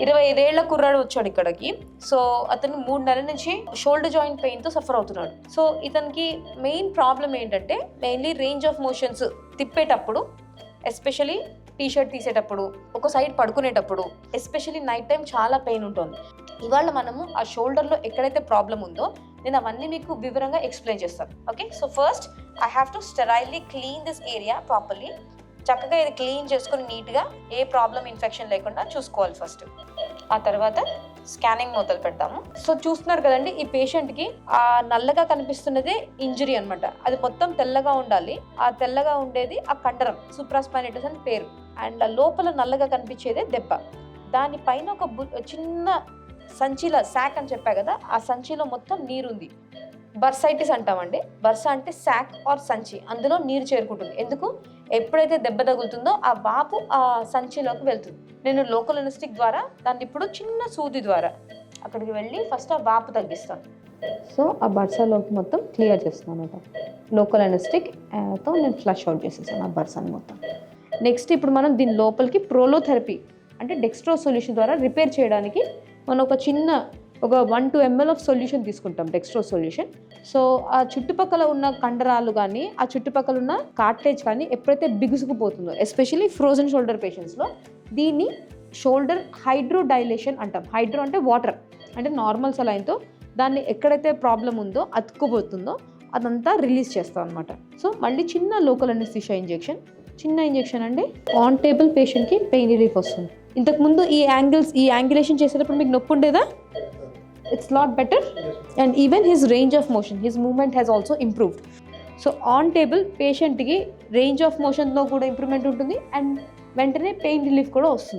25 ఏళ్ల కుర్రాడు వచ్చాడు ఇక్కడికి. సో అతను 3 నెలల నుంచి షోల్డర్ జాయింట్ పెయిన్తో సఫర్ అవుతున్నాడు. సో ఇతనికి మెయిన్ ప్రాబ్లం ఏంటంటే మెయిన్లీ రేంజ్ ఆఫ్ మోషన్స్ తిప్పేటప్పుడు, ఎస్పెషలీ టీషర్ట్ తీసేటప్పుడు, ఒక సైడ్ పడుకునేటప్పుడు, ఎస్పెషలీ నైట్ టైం చాలా పెయిన్ ఉంటుంది. ఇవాళ మనము ఆ షోల్డర్లో ఎక్కడైతే ప్రాబ్లం ఉందో నేను అవన్నీ మీకు వివరంగా ఎక్స్ప్లెయిన్ చేస్తాను. Okay, so first I have to sterilely clean this area properly. చక్కగా ఇది క్లీన్ చేసుకుని నీట్గా ఏ ప్రాబ్లం ఇన్ఫెక్షన్ లేకుండా చూసుకోవాలి ఫస్ట్. ఆ తర్వాత స్కానింగ్ మొదలు పెడతాము. సో చూస్తున్నారు కదండి, ఈ పేషెంట్కి ఆ నల్లగా కనిపిస్తున్నదే ఇంజరీ అనమాట. అది మొత్తం తెల్లగా ఉండాలి. ఆ తెల్లగా ఉండేది ఆ కండరం, సూప్రాస్పైనేటస్ అని పేరు. అండ్ లోపల నల్లగా కనిపించేదే దెబ్బ. దానిపైన ఒక చిన్న సంచిలో శాక్ అని చెప్పా కదా, ఆ సంచిలో మొత్తం నీరుంది. బర్సైటిస్ అంటామండి. బర్స అంటే శాక్ ఆర్ సంచి, అందులో నీరు చేరుకుంటుంది. ఎందుకు? ఎప్పుడైతే దెబ్బ తగులుతుందో ఆ వాపు ఆ సంచిలోకి వెళ్తుంది. నేను లోకల్ ఎనెస్థెటిక్ ద్వారా దాన్ని ఇప్పుడు చిన్న సూది ద్వారా అక్కడికి వెళ్ళి ఫస్ట్ ఆ వాపు తగ్గిస్తాను. సో ఆ బర్సాలోకి మొత్తం క్లియర్ చేస్తున్నాను అనమాట. లోకల్ ఎనెస్థెటిక్తో నేను ఫ్లష్ అవుట్ చేసేసాను ఆ బర్సాని మొత్తం. నెక్స్ట్ ఇప్పుడు మనం దీని లోపలికి ప్రోలోథెరపీ అంటే డెక్స్ట్రో సొల్యూషన్ ద్వారా రిపేర్ చేయడానికి మనం ఒక 1-2 ml ఆఫ్ సొల్యూషన్ తీసుకుంటాం, డెక్స్ట్రో సొల్యూషన్. సో ఆ చుట్టుపక్కల ఉన్న కండరాలు కానీ ఆ చుట్టుపక్కల ఉన్న కార్టేజ్ కానీ ఎప్పుడైతే బిగుసుకుపోతుందో, ఎస్పెషల్లీ ఫ్రోజన్ షోల్డర్ పేషెంట్స్లో దీన్ని షోల్డర్ హైడ్రోడైలేషన్ అంటాం. హైడ్రో అంటే వాటర్, అంటే నార్మల్ సలైన్తో దాన్ని ఎక్కడైతే ప్రాబ్లం ఉందో అతుక్కుపోతుందో అదంతా రిలీజ్ చేస్తాం అనమాట. సో మళ్ళీ చిన్న లోకల్ అనెస్థీషియా ఇంజెక్షన్, చిన్న ఇంజెక్షన్ అండి. ఆన్ టేబుల్ పేషెంట్కి పెయిన్ రిలీఫ్ వస్తుంది. ఇంతకుముందు ఈ యాంగిలేషన్ చేసేటప్పుడు మీకు నొప్పి ఉండేదా? It's lot better. And even his range of motion, his movement has also improved. So on table పేషెంట్కి రేంజ్ ఆఫ్ మోషన్లో కూడా ఇంప్రూవ్మెంట్ ఉంటుంది అండ్ వెంటనే పెయిన్ రిలీఫ్ కూడా వస్తుంది.